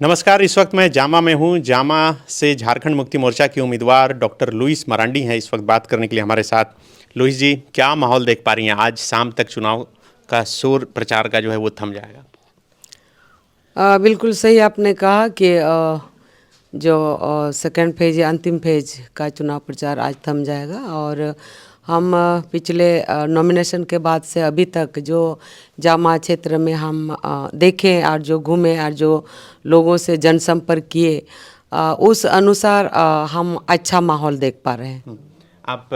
नमस्कार। इस वक्त मैं जामा में हूँ। जामा से झारखंड मुक्ति मोर्चा के उम्मीदवार डॉक्टर लुइस मरांडी हैं इस वक्त बात करने के लिए हमारे साथ। लुइस जी, क्या माहौल देख पा रही हैं? आज शाम तक चुनाव का शोर प्रचार का जो है वो थम जाएगा। बिल्कुल सही आपने कहा कि जो सेकंड फेज या अंतिम फेज का चुनाव प्रचार आज थम जाएगा। और हम पिछले नॉमिनेशन के बाद से अभी तक जो जामा क्षेत्र में हम देखें और जो घूमे और जो लोगों से जनसंपर्क किए, उस अनुसार हम अच्छा माहौल देख पा रहे हैं। आप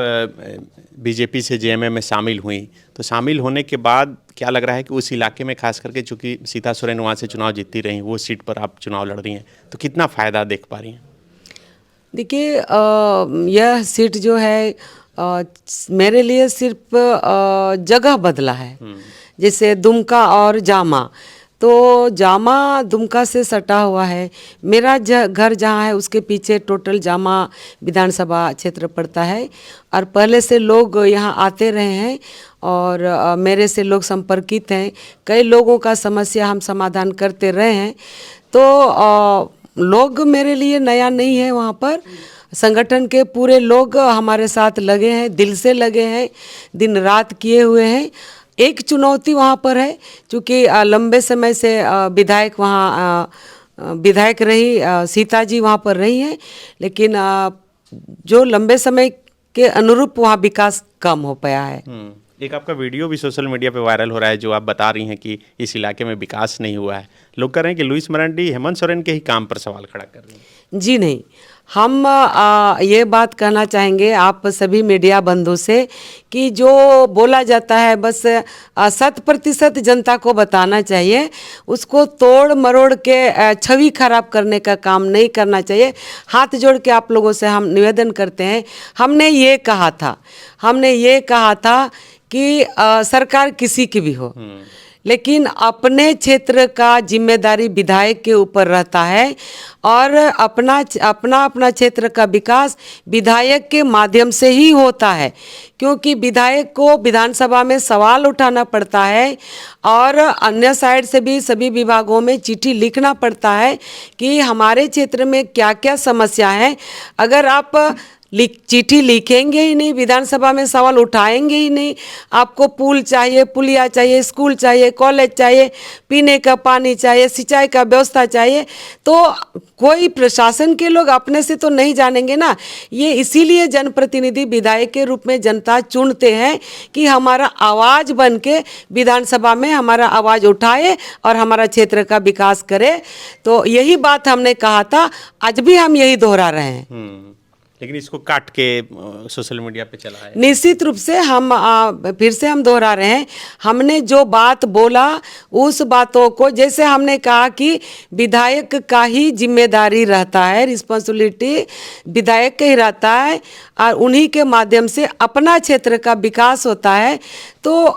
बीजेपी से जेएमएम में शामिल हुई, तो शामिल होने के बाद क्या लग रहा है कि उस इलाके में खास करके चूंकि सीता सोरेन वहाँ से चुनाव जीतती रही, वो सीट पर आप चुनाव लड़ रही हैं, तो कितना फ़ायदा देख पा रही हैं? देखिए, यह सीट जो है मेरे लिए सिर्फ जगह बदला है। जैसे दुमका और जामा, तो जामा दुमका से सटा हुआ है। मेरा घर जहाँ है उसके पीछे टोटल जामा विधानसभा क्षेत्र पड़ता है और पहले से लोग यहाँ आते रहे हैं और मेरे से लोग संपर्कित हैं। कई लोगों का समस्या हम समाधान करते रहे हैं। तो लोग मेरे लिए नया नहीं है। वहाँ पर संगठन के पूरे लोग हमारे साथ लगे हैं, दिल से लगे हैं, दिन रात किए हुए हैं। एक चुनौती वहाँ पर है, क्योंकि लंबे समय से विधायक वहाँ विधायक रही सीता जी वहाँ पर रही हैं, लेकिन जो लंबे समय के अनुरूप वहाँ विकास कम हो पाया है। एक आपका वीडियो भी सोशल मीडिया पे वायरल हो रहा है, जो आप बता रही हैं कि इस इलाके में विकास नहीं हुआ है। लोग कह रहे हैं कि लुइस मरांडी हेमंत सोरेन के ही काम पर सवाल खड़ा कर रही हैं। जी नहीं, हम ये बात कहना चाहेंगे आप सभी मीडिया बंधु से कि जो बोला जाता है बस 100% जनता को बताना चाहिए, उसको तोड़ मरोड़ के छवि खराब करने का काम नहीं करना चाहिए। हाथ जोड़ के आप लोगों से हम निवेदन करते हैं। हमने ये कहा था कि सरकार किसी की भी हो, लेकिन अपने क्षेत्र का जिम्मेदारी विधायक के ऊपर रहता है और अपना क्षेत्र का विकास विधायक के माध्यम से ही होता है, क्योंकि विधायक को विधानसभा में सवाल उठाना पड़ता है और अन्य साइड से भी सभी विभागों में चिट्ठी लिखना पड़ता है कि हमारे क्षेत्र में क्या क्या समस्या है। अगर आप चिट्ठी लिखेंगे ही नहीं, विधानसभा में सवाल उठाएंगे ही नहीं, आपको पुल चाहिए, पुलिया चाहिए, स्कूल चाहिए, कॉलेज चाहिए, पीने का पानी चाहिए, सिंचाई का व्यवस्था चाहिए, तो कोई प्रशासन के लोग अपने से तो नहीं जानेंगे ना। ये इसीलिए जनप्रतिनिधि विधायक के रूप में जनता चुनते हैं कि हमारा आवाज़ बन के विधानसभा में हमारा आवाज़ उठाए और हमारा क्षेत्र का विकास करे। तो यही बात हमने कहा था, आज भी हम यही दोहरा रहे हैं। लेकिन इसको काट के सोशल मीडिया पे चला है। निश्चित रूप से हम फिर से हम दोहरा रहे हैं, हमने जो बात बोला उस बातों को, जैसे हमने कहा कि विधायक का ही जिम्मेदारी रहता है, रिस्पॉन्सिबिलिटी विधायक का ही रहता है और उन्हीं के माध्यम से अपना क्षेत्र का विकास होता है। तो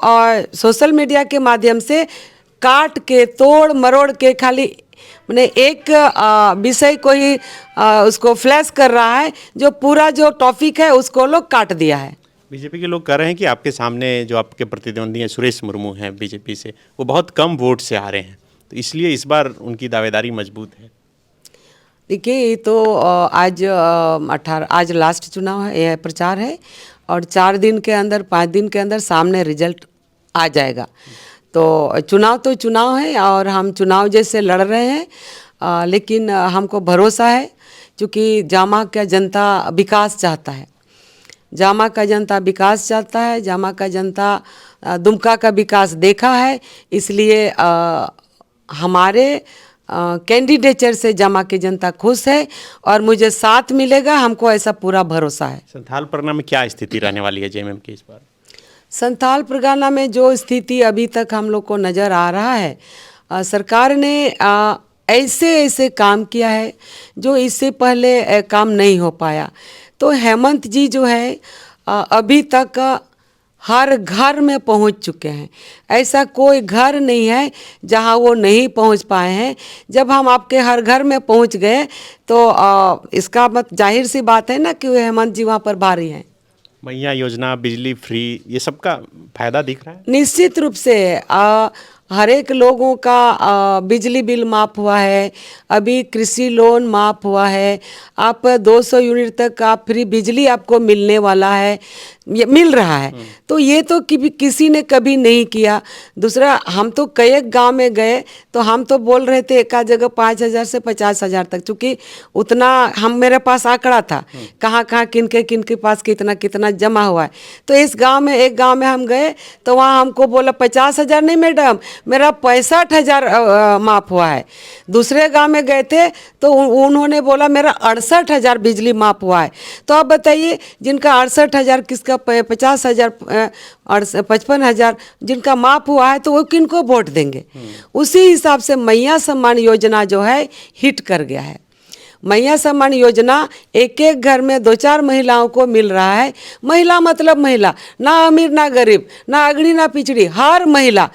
सोशल मीडिया के माध्यम से काट के तोड़ मरोड़ के खाली मैंने एक विषय को ही उसको फ्लैश कर रहा है, जो पूरा जो टॉपिक है उसको लोग काट दिया है। बीजेपी के लोग कह रहे हैं कि आपके सामने जो आपके प्रतिद्वंदी हैं सुरेश मुर्मू हैं बीजेपी से, वो बहुत कम वोट से आ रहे हैं, तो इसलिए इस बार उनकी दावेदारी मजबूत है। देखिए, ये तो आज लास्ट चुनाव है, यह प्रचार है और 4 दिन के अंदर 5 दिन के अंदर सामने रिजल्ट आ जाएगा। तो चुनाव है और हम चुनाव जैसे लड़ रहे हैं, लेकिन हमको भरोसा है, क्योंकि जामा का जनता विकास चाहता है। जामा का जनता विकास चाहता है, जामा का जनता दुमका का विकास देखा है, इसलिए हमारे कैंडिडेचर से जामा की जनता खुश है और मुझे साथ मिलेगा, हमको ऐसा पूरा भरोसा है। संथाल परगना में क्या स्थिति रहने वाली है जेएमएम की इस बार? संथाल परगना में जो स्थिति अभी तक हम लोग को नज़र आ रहा है, सरकार ने ऐसे काम किया है जो इससे पहले काम नहीं हो पाया। तो हेमंत जी जो है अभी तक हर घर में पहुंच चुके हैं। ऐसा कोई घर नहीं है जहां वो नहीं पहुंच पाए हैं। जब हम आपके हर घर में पहुंच गए तो इसका जाहिर सी बात है ना कि हेमंत जी वहां पर भारी हैं। मैया योजना, बिजली फ्री, ये सब का फायदा दिख रहा है। निश्चित रूप से हर एक लोगों का बिजली बिल माफ़ हुआ है, अभी कृषि लोन माफ़ हुआ है, आप 200 यूनिट तक आप फ्री बिजली आपको मिलने वाला है, ये मिल रहा है। तो ये तो किसी ने कभी नहीं किया। दूसरा, हम तो कई गांव में गए तो हम तो बोल रहे थे एक जगह 5,000 से 50,000 तक, चूँकि उतना मेरे पास आंकड़ा था कहाँ कहाँ किनके पास कितना कितना जमा हुआ है। तो एक गांव में हम गए तो वहाँ हमको बोला 50,000 नहीं मैडम, मेरा 65,000 माफ़ हुआ है। दूसरे गांव में गए थे तो उन्होंने बोला मेरा 68,000 बिजली माफ़ हुआ है। तो आप बताइए, जिनका 68,000, किसका 50,000 और 55,000 जिनका माफ़ हुआ है, तो वो किनको वोट देंगे? उसी हिसाब से मैया सम्मान योजना जो है हिट कर गया है। मैया सम्मान योजना एक एक घर में 2-4 महिलाओं को मिल रहा है। महिला मतलब महिला, ना अमीर ना गरीब, ना अगड़ी ना पिछड़ी, हर महिला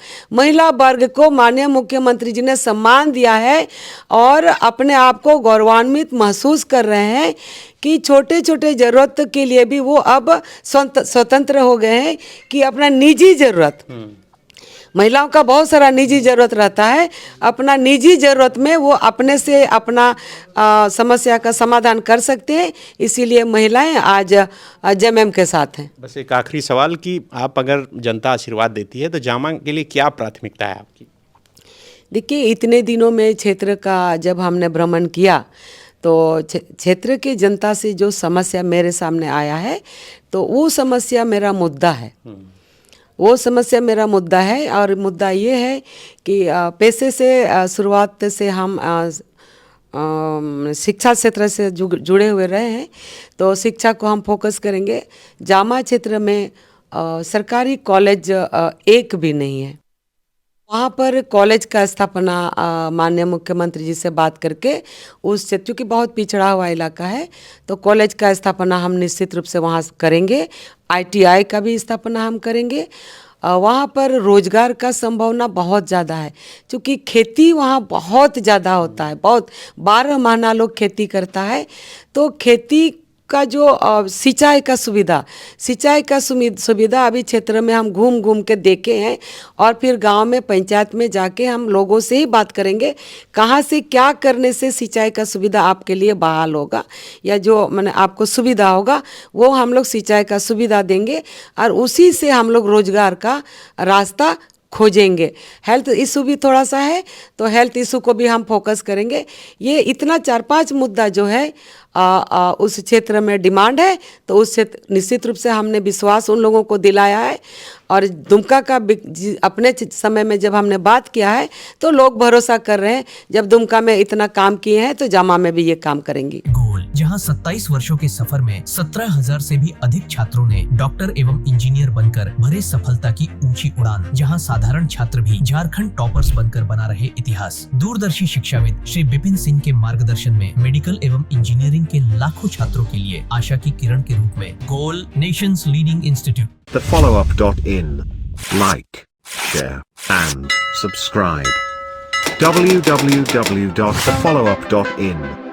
वर्ग को माननीय मुख्यमंत्री जी ने सम्मान दिया है और अपने आप को गौरवान्वित महसूस कर रहे हैं कि छोटे छोटे ज़रूरत के लिए भी वो अब स्वतंत्र हो गए हैं कि अपना निजी ज़रूरत, महिलाओं का बहुत सारा निजी ज़रूरत रहता है, अपना निजी ज़रूरत में वो अपने से अपना समस्या का समाधान कर सकते हैं। इसीलिए महिलाएं आज जेएमएम के साथ हैं। बस एक आखिरी सवाल कि आप अगर जनता आशीर्वाद देती है तो जामा के लिए क्या प्राथमिकता है आपकी? देखिए, इतने दिनों में क्षेत्र का जब हमने भ्रमण किया तो क्षेत्र की जनता से जो समस्या मेरे सामने आया है, तो वो समस्या मेरा मुद्दा है। वो समस्या मेरा मुद्दा है और मुद्दा ये है कि पैसे से शुरुआत से हम शिक्षा क्षेत्र से जुड़े हुए रहे हैं, तो शिक्षा को हम फोकस करेंगे। जामा क्षेत्र में सरकारी कॉलेज एक भी नहीं है। वहाँ पर कॉलेज का स्थापना माननीय मुख्यमंत्री जी से बात करके उस क्षेत्र, क्योंकि बहुत पिछड़ा हुआ इलाका है, तो कॉलेज का स्थापना हम निश्चित रूप से वहाँ करेंगे। ITI का भी स्थापना हम करेंगे। वहाँ पर रोजगार का संभावना बहुत ज़्यादा है, क्योंकि खेती वहाँ बहुत ज़्यादा होता है, बहुत 12 महीना लोग खेती करता है। तो खेती का जो सिंचाई का सुविधा अभी क्षेत्र में हम घूम घूम के देखे हैं और फिर गांव में पंचायत में जाके हम लोगों से ही बात करेंगे कहाँ से क्या करने से सिंचाई का सुविधा आपके लिए बहाल होगा, या जो मैंने आपको सुविधा होगा वो हम लोग सिंचाई का सुविधा देंगे और उसी से हम लोग रोजगार का रास्ता खोजेंगे। हेल्थ इशू भी थोड़ा सा है, तो हेल्थ इशू को भी हम फोकस करेंगे। ये इतना 4-5 मुद्दा जो है उस क्षेत्र में डिमांड है, तो उस क्षेत्र निश्चित रूप से हमने विश्वास उन लोगों को दिलाया है। और दुमका का अपने समय में जब हमने बात किया है तो लोग भरोसा कर रहे हैं, जब दुमका में इतना काम किए हैं तो जामा में भी ये काम करेंगी। गोल, जहां 27 वर्षों के सफर में 17,000 से भी अधिक छात्रों ने डॉक्टर एवं इंजीनियर बनकर भरे सफलता की ऊंची उड़ान, जहां साधारण छात्र भी झारखंड टॉपर्स बनकर बना रहे इतिहास। दूरदर्शी शिक्षाविद श्री विपिन सिंह के मार्गदर्शन में मेडिकल एवं इंजीनियरिंग के लाखों छात्रों के लिए आशा की किरण के रूप में गोल, nations leading institute. TheFollowUp.in. Like, share, and subscribe. www.thefollowup.in